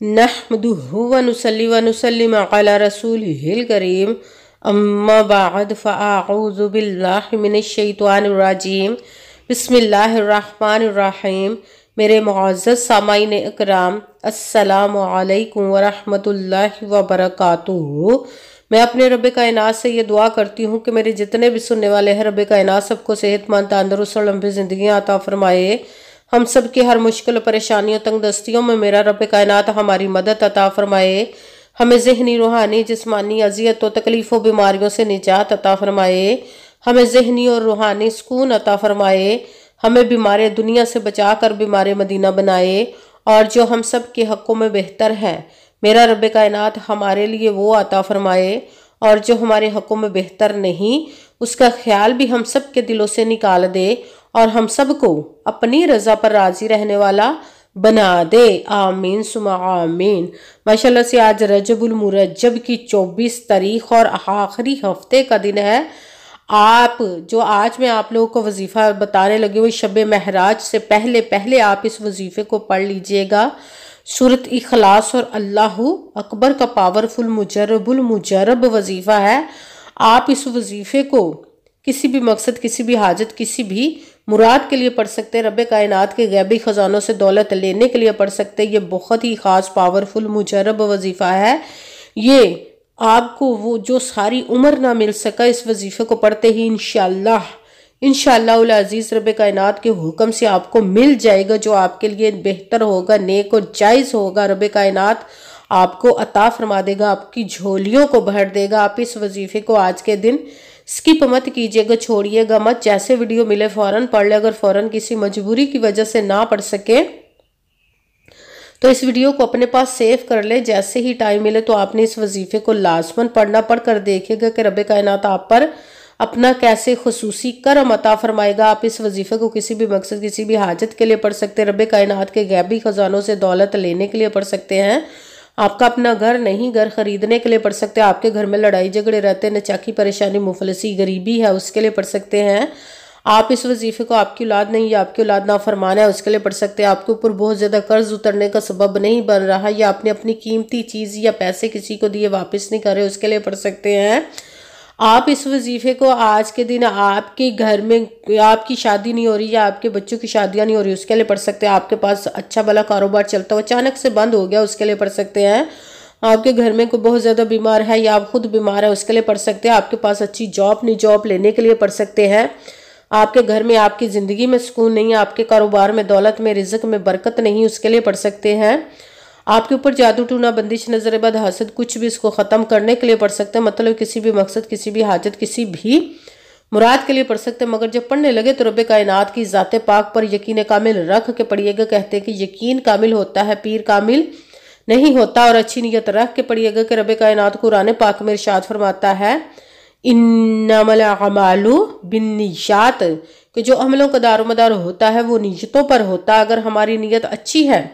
नहमदुहु व नुसल्ली व नुसल्लिम अला रसूलिहिल करीम अम्मा बाद फ़अऊज़ु बिल्लाहि मिनश शैतानिर रजीम बिस्मिल्लाहिर रहमानिर रहीम। मेरे मुअज़्ज़ज़ सामाईन इकराम, अस्सलामु अलैकुम व रहमतुल्लाहि व बरकातुहू। मैं अपने रब कायनात से ये दुआ करती हूँ कि मेरे जितने भी सुनने वाले हैं रब कायनात सबको सेहतमंद तंदुरुस्त और लंबी ज़िंदगियाँ अता फरमाए। हम सब की हर मुश्किल परेशानियों तंग दस्तियों में मेरा रब कायनात हमारी मदद अता फरमाए। हमें ज़हनी रूहानी जिस्मानी अजियत और तकलीफ़ों बीमारियों से निजात अता फरमाए। हमें ज़हनी और रूहानी सुकून अता फरमाए। हमें बीमार दुनिया से बचा कर बीमार मदीना बनाए और जो हम सब के हक़ों में बेहतर है मेरा रब कायनात हमारे लिए वो अता फरमाए, और जो हमारे हक़ों में बेहतर नहीं उसका ख्याल भी हम सब के दिलों से निकाल दे और हम सबको अपनी रज़ा पर राज़ी रहने वाला बना दे। आमीन सुमा आमीन। माशाल्लाह से आज रजबुल मुरज्जब की 24 तारीख और आखिरी हफ्ते का दिन है। आप जो आज मैं आप लोगों को वजीफ़ा बताने लगी हुई शब महराज से पहले पहले आप इस वजीफ़े को पढ़ लीजिएगा। सूरत इखलास और अल्लाहु अकबर का पावरफुल मुजरब वजीफ़ा है। आप इस वजीफ़े को किसी भी मकसद, किसी भी हाजत, किसी भी मुराद के लिए पढ़ सकते हैं। रब कायनात के गैबी ख़जानों से दौलत लेने के लिए पढ़ सकते हैं। ये बहुत ही ख़ास पावरफुल मुजरब वजीफ़ा है। ये आपको वो जो सारी उम्र ना मिल सका इस वजीफ़े को पढ़ते ही इंशाअल्लाह उल अज़ीज़ रब कायनात के हुक्म से आपको मिल जाएगा जो आपके लिए बेहतर होगा, नेक और जायज़ होगा। रब कायनात आपको अता फरमा देगा, आपकी झोलियों को भर देगा। आप इस वजीफ़े को आज के दिन स्किप मत कीजिएगा, छोड़िएगा मत। जैसे वीडियो मिले फ़ौरन पढ़ ले। अगर फ़ौरन किसी मजबूरी की वजह से ना पढ़ सके तो इस वीडियो को अपने पास सेव कर ले। जैसे ही टाइम मिले तो आपने इस वजीफ़े को लाजमन पढ़ना। पढ़ कर देखिएगा कि रब कायनात आप पर अपना कैसे खुसूसी करम अता फरमाएगा। आप इस वजीफ़े को किसी भी मकसद, किसी भी हाजत के लिए पढ़ सकते हैं। रब कायनात के गैबी ख़जानों से दौलत लेने के लिए पढ़ सकते हैं। आपका अपना घर नहीं, घर खरीदने के लिए पढ़ सकते हैं। आपके घर में लड़ाई झगड़े रहते हैं, नचाकी परेशानी मुफलसी गरीबी है, उसके लिए पढ़ सकते हैं। आप इस वजीफ़े को आपकी औलाद नहीं या आपकी औलाद नाफरमान है उसके लिए पढ़ सकते हैं। आपके ऊपर बहुत ज़्यादा कर्ज उतरने का सबब नहीं बन रहा या आपने अपनी कीमती चीज़ या पैसे किसी को दिए वापस नहीं कर रहे उसके लिए पढ़ सकते हैं। आप इस वजीफ़े को आज के दिन आपके घर में आपकी शादी नहीं हो रही या आपके बच्चों की शादियां नहीं हो रही उसके लिए पढ़ सकते हैं। आपके पास अच्छा भला कारोबार चलता हो अचानक से बंद हो गया उसके लिए पढ़ सकते हैं। आपके घर में कोई बहुत ज़्यादा बीमार है या आप खुद बीमार है उसके लिए पढ़ सकते हैं। आपके पास अच्छी जॉब नहीं, जॉब लेने के लिए पढ़ सकते हैं। आपके घर में आपकी ज़िंदगी में सुकून नहीं है, आपके कारोबार में दौलत में रिज़्क में बरकत नहीं, उसके लिए पढ़ सकते हैं। आपके ऊपर जादू टूना बंदिश नजर बद हसद कुछ भी इसको ख़त्म करने के लिए पढ़ सकते हैं। मतलब किसी भी मकसद, किसी भी हाजत, किसी भी मुराद के लिए पढ़ सकते हैं। मगर जब पढ़ने लगे तो रब कायनात की ज़ात पाक पर यकीन कामिल रख के पढ़िएगा। कहते हैं कि यकीन कामिल होता है, पीर कामिल नहीं होता। और अच्छी नीयत रख के पढ़िएगा कि रब कायनात कुरान पाक में इरशाद फरमाता है इन्नमल अमालु बिन्नियात, कि जो अमलों का दारोमदार होता है वो नीयतों पर होता है। अगर हमारी नीयत अच्छी है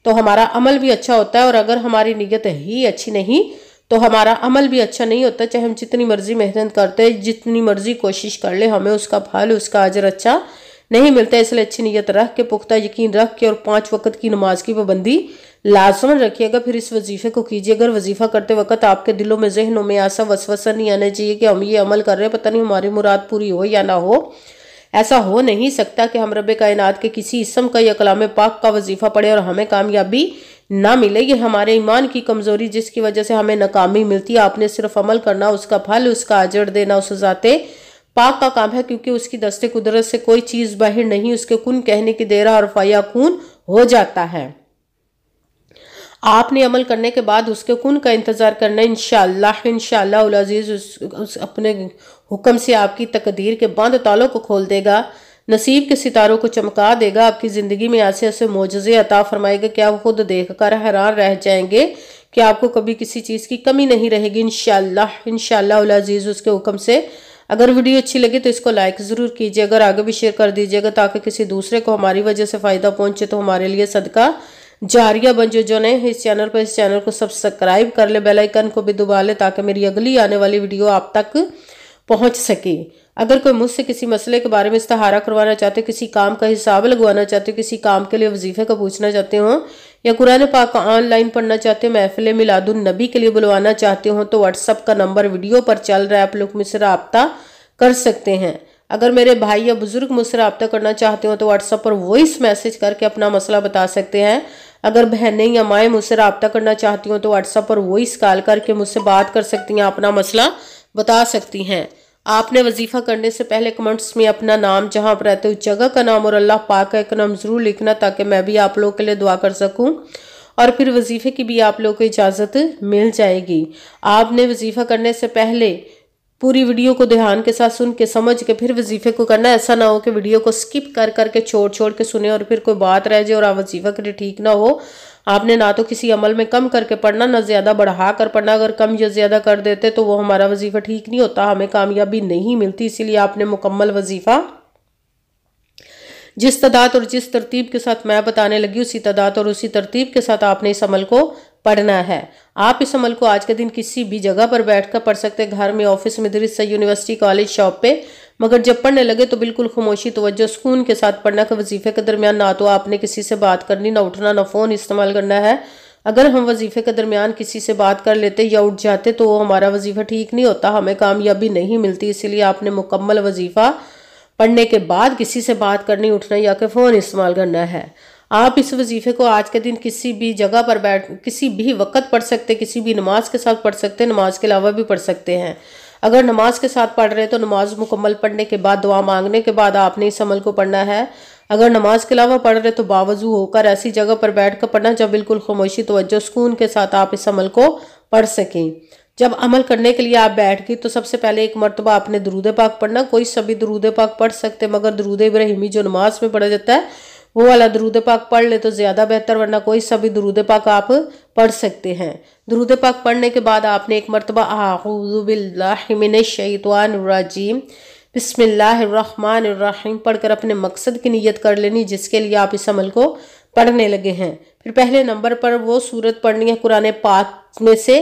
तो हमारा अमल भी अच्छा होता है, और अगर हमारी नीयत ही अच्छी नहीं तो हमारा अमल भी अच्छा नहीं होता। चाहे हम जितनी मर्जी मेहनत करते हैं, जितनी मर्जी कोशिश कर ले, हमें उसका फल, उसका अजर अच्छा नहीं मिलता। इसलिए अच्छी नीयत रख के, पुख्ता यकीन रख के और 5 वक्त की नमाज की पाबंदी लाजमन रखिएगा। फिर इस वजीफ़े को कीजिए। अगर वजीफ़ा करते वक्त आपके दिलों में, जहनों में ऐसा वसवसा नहीं आना चाहिए कि हम ये अमल कर रहे हैं, पता नहीं हमारी मुराद पूरी हो या ना हो। ऐसा हो नहीं सकता कि हम रब कायनात के किसी इसम का या कलाम पाक का वजीफ़ा पढ़े और हमें कामयाबी ना मिले। ये हमारे ईमान की कमज़ोरी जिसकी वजह से हमें नाकामी मिलती है। आपने सिर्फ अमल करना, उसका फल, उसका अजर देना उस ज़ाते पाक का काम है, क्योंकि उसकी दस्ते कुदरत से कोई चीज़ बाहर नहीं। उसके कुन कहने की देर और फयाकून हो जाता है। आपने अमल करने के बाद उसके कुन का इंतज़ार करना। इंशाअल्लाह उल अज़ीज़ अपने हुक्म से आपकी तकदीर के बंद तालों को खोल देगा, नसीब के सितारों को चमका देगा, आपकी ज़िंदगी में ऐसे ऐसे मोजज़े अता फरमाएगा कि आप खुद देख कर हैरान रह जाएंगे कि आपको कभी किसी चीज़ की कमी नहीं रहेगी। इंशाअल्लाह उल अज़ीज़ उसके हुक्म से। अगर वीडियो अच्छी लगे तो इसको लाइक ज़रूर कीजिए, अगर आगे भी शेयर कर दीजिएगा ताकि किसी दूसरे को हमारी वजह से फ़ायदा पहुँचे तो हमारे लिए सदका जारिया बन। जो नए हैं इस चैनल को सब्सक्राइब कर ले, बेल आइकन को भी दबा ले ताकि मेरी अगली आने वाली वीडियो आप तक पहुंच सके। अगर कोई मुझसे किसी मसले के बारे में इस्तिहारा करवाना चाहते, किसी काम का हिसाब लगवाना चाहते, किसी काम के लिए वजीफे का पूछना चाहते हो یا قرآن پاک آن لائن پڑھنا چاہتے ہیں، محفل میلاد النبی کے لیے بلوانا چاہتے ہوں تو واٹس ایپ کا نمبر ویڈیو پر چل رہا ہے، آپ لوگ مجھ سے رابطہ کر سکتے ہیں۔ اگر میرے بھائی یا بزرگ مجھ سے رابطہ کرنا چاہتے ہوں تو واٹس ایپ پر وائس میسج کر کے اپنا مسئلہ بتا سکتے ہیں۔ اگر بہنیں یا مائیں مجھ سے رابطہ کرنا چاہتی ہوں تو واٹس ایپ پر وائس کال کر کے مجھ سے بات کر سکتی ہیں، اپنا مسئلہ بتا سکتی ہیں۔ آپ نے وظیفہ کرنے سے پہلے کمنٹس میں اپنا نام، جہاں آپ رہتے ہو اس جگہ کا نام اور اللہ پاک کا ایک نام ضرور لکھنا، تاکہ میں بھی آپ لوگوں کے لیے دعا کر سکوں، اور پھر وظیفے کی بھی آپ لوگوں کو اجازت مل جائے گی۔ آپ نے وظیفہ کرنے سے پہلے پوری ویڈیو کو دھیان کے ساتھ سن کے سمجھ کے پھر وظیفے کو کرنا، ایسا نہ ہو کہ ویڈیو کو سکپ کر کے چھوڑ کے سنیں اور پھر کوئی بات رہ جائے اور آپ وظیفہ کے لیے ٹھیک نہ ہو۔ آپ نے نہ تو کسی عمل میں کم کر کے پڑھنا، نہ زیادہ بڑھا کر پڑھنا۔ اگر کم یا زیادہ کر دیتے تو وہ ہمارا وظیفہ ٹھیک نہیں ہوتا، ہمیں کامیابی نہیں ملتی۔ اسی لیے آپ نے مکمل وظیفہ جس تعداد اور جس ترتیب کے ساتھ میں بتانے لگی، اسی تعداد اور اسی ترتیب کے ساتھ آپ نے اس عمل کو پڑھنا ہے۔ آپ اس عمل کو آج کے دن کسی بھی جگہ پر بیٹھ کر پڑھ سکتے، گھر میں، آفس، مدرسہ، یونیورسٹی، کالج، شاپ پہ، مگر جب پڑھنے لگے تو بالکل خاموشی، توجہ، سکون کے ساتھ پڑھنا کہ وظیفے کے درمیان نہ تو آپ نے کسی سے بات کرنی، نہ اٹھنا، نہ فون استعمال کرنا ہے۔ اگر ہم وظیفے کے درمیان کسی سے بات کر لیتے یا اٹھ جاتے تو وہ ہمارا وظیفہ ٹھیک نہیں ہوتا، ہمیں کامیابی نہیں ملتی۔ اسی لیے آپ نے مکمل وظیفہ پڑھنے کے بعد کسی سے بات کرنی، اٹھنا یا کہ فون استعمال کرنا ہے۔ آپ اس وظیفے کو آج کے دن کسی بھی جگہ پر کسی بھی وقت پڑھ سکتے، کسی بھی نماز کے ساتھ پڑھ سکتے، نماز کے علاوہ بھی پڑھ سکتے ہیں۔ اگر نماز کے ساتھ پڑھ رہے تو نماز مکمل پڑھنے کے بعد، دعا مانگنے کے بعد آپ نے اس عمل کو پڑھنا ہے۔ اگر نماز کے علاوہ پڑھ رہے تو باوضو ہو کر ایسی جگہ پر بیٹھ کر پڑھنا جب بالکل خاموشی، توجہ، سکون کے ساتھ آپ اس عمل کو پڑھ سکیں۔ جب عمل کرنے کے لیے آپ بیٹھ گئی تو سب سے پہلے ایک مرتبہ آپ نے درود پاک پڑھنا۔ کوئی سبھی درود پاک پڑھ سکتے، مگر درود ابراہیمی جو نماز میں پڑھا جاتا ہے وہ والا درود پاک پڑھ لے تو زیادہ بہتر، ورنہ کوئی سبھی درود پاک آپ پڑھ سکتے ہیں۔ درود پاک پڑھنے کے بعد آپ نے ایک مرتبہ اعوذ باللہ من الشیطان الرجیم بسم اللہ الرحمن الرحیم پڑھ کر اپنے مقصد کی نیت کر لینی جس کے لیے آپ اس عمل کو پڑھنے لگے ہیں۔ پھر پہلے نمبر پر وہ سورت پڑھنی ہے قرآن پاک میں سے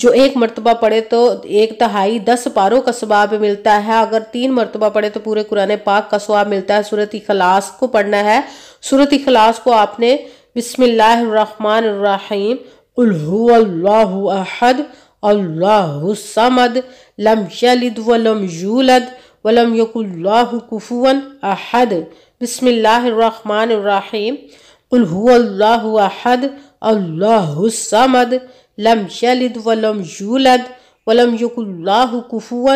جو ایک مرتبہ پڑھے تو 1/3 10 پاروں کا ثواب ملتا ہے، اگر 3 مرتبہ پڑھے تو پورے قرآن پاک کا ثواب ملتا ہے۔ سورۃ اخلاص کو پڑھنا ہے۔ سورۃ اخلاص کو آپ نے بسم اللہ الرحمن الرحیم قل هو اللہ احد اللہ الصمد لم یلد ولم یولد ولم یکن له کفوا احد، بسم اللہ الرحمن الرحیم قل هو اللہ احد اللہ الصمد لم یلد ولم یولد ولم یکن له کفوا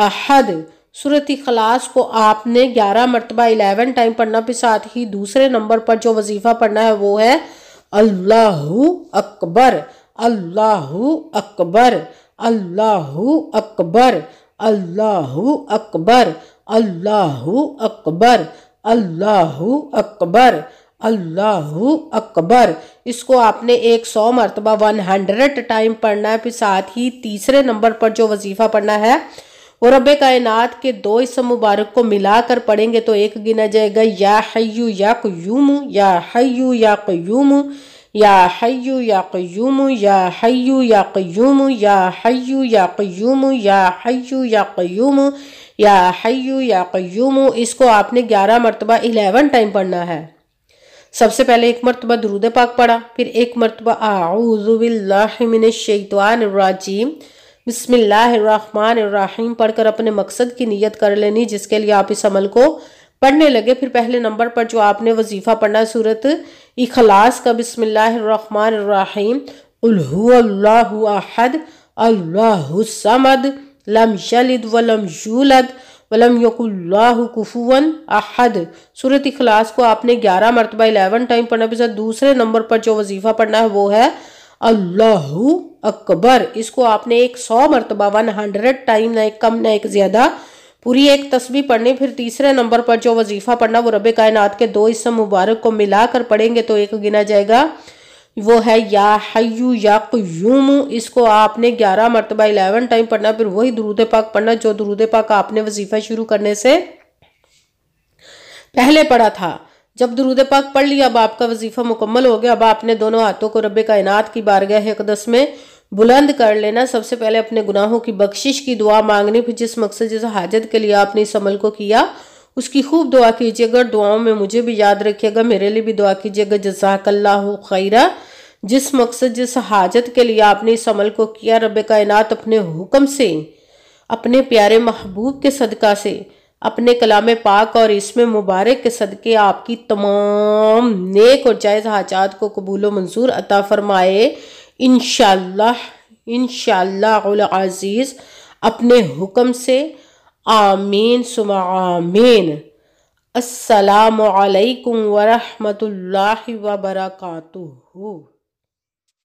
احد۔ سورۃ اخلاص کو آپ نے 11 مرتبہ 11 ٹائم پڑھنا۔ پھر ساتھ ہی دوسرے نمبر پر جو وظیفہ پڑھنا ہے وہ ہے اللہ اکبر اللہ اکبر اللہ اکبر اللہ اکبر اللہ اکبر اللہ اکبر اللہ اکبر۔ اس کو آپ نے 100 مرتبہ 100 ٹائم پڑھنا ہے۔ پھر ساتھ ہی تیسرے نمبر پر جو وظیفہ پڑھنا ہے وہ رب کائنات کے 2 اسم مبارک کو ملا کر پڑھیں گے تو ایک گنا جائے گا، یا حیو یا قیوم یا حیو یا قیوم یا حیو یا قیوم یا حیو یا قیوم یا حیو یا قیوم یا حیو یا قیوم یا حیو یا قیوم۔ اس کو آپ نے 11 مرتبہ 11 ٹائم پڑھنا ہے۔ سب سے پہلے ایک مرتبہ درود پاک پڑھا، پھر ایک مرتبہ اعوذ باللہ من الشیطان الرجیم بسم اللہ الرحمن الرحیم پڑھ کر اپنے مقصد کی نیت کر لینی جس کے لیے آپ اس عمل کو پڑھنے لگے۔ پھر پہلے نمبر پر جو آپ نے وظیفہ پڑھنا سورۃ اخلاص کا بسم اللہ الرحمن الرحیم قل هو اللہ احد اللہ الصمد لم یلد ولم یولد ولم یکن له کفوا احد۔ سورۃ اخلاص کو آپ نے 11 مرتبہ 11 ٹائم پڑھنا۔ پھر دوسرے نمبر پر جو وظیفہ پڑھنا ہے وہ ہے اللہ اکبر۔ اس کو آپ نے 100 مرتبہ 100 ٹائم، نہ ایک کم نہ ایک زیادہ، پوری ایک تسبیح پڑھنی۔ پھر تیسرے نمبر پر جو وظیفہ پڑھنا وہ رب کائنات کے 2 اسم مبارک کو ملا کر پڑھیں گے تو ایک گنا جائے گا، وہ ہے یا حیو یا قیوم۔ اس کو آپ نے 11 مرتبہ 11 ٹائم پڑھنا۔ پھر وہی درود پاک پڑھنا جو درود پاک آپ نے وظیفہ شروع کرنے سے پہلے پڑھا تھا۔ جب درود پاک پڑھ لیا اب آپ کا وظیفہ مکمل ہو گیا۔ اب آپ نے دونوں ہاتھوں کو رب کائنات کی بارگاہ اقدس میں بلند کر لینا۔ سب سے پہلے اپنے گناہوں کی بخشش کی دعا مانگنی، پھر جس مقصد جس حاجت کے لیے آپ نے اس عمل کو کیا اس کی خوب دعا کیجیے گا، دعاؤں میں مجھے بھی یاد رکھیے گا، میرے لیے بھی دعا کیجیے گا۔ جزاک اللہ خیرہ۔ جس مقصد جس حاجت کے لیے آپ نے اس عمل کو کیا، رب کائنات اپنے حکم سے، اپنے پیارے محبوب کے صدقہ سے، اپنے کلام پاک اور اسم مبارک کے صدقے آپ کی تمام نیک اور جائز حاجات کو قبول و منظور عطا فرمائے انشاءاللہ، انشاءاللہ العزیز، اپنے حکم سے، آمین ثم آمین۔ السلام علیکم ورحمۃ اللہ وبرکاتہ۔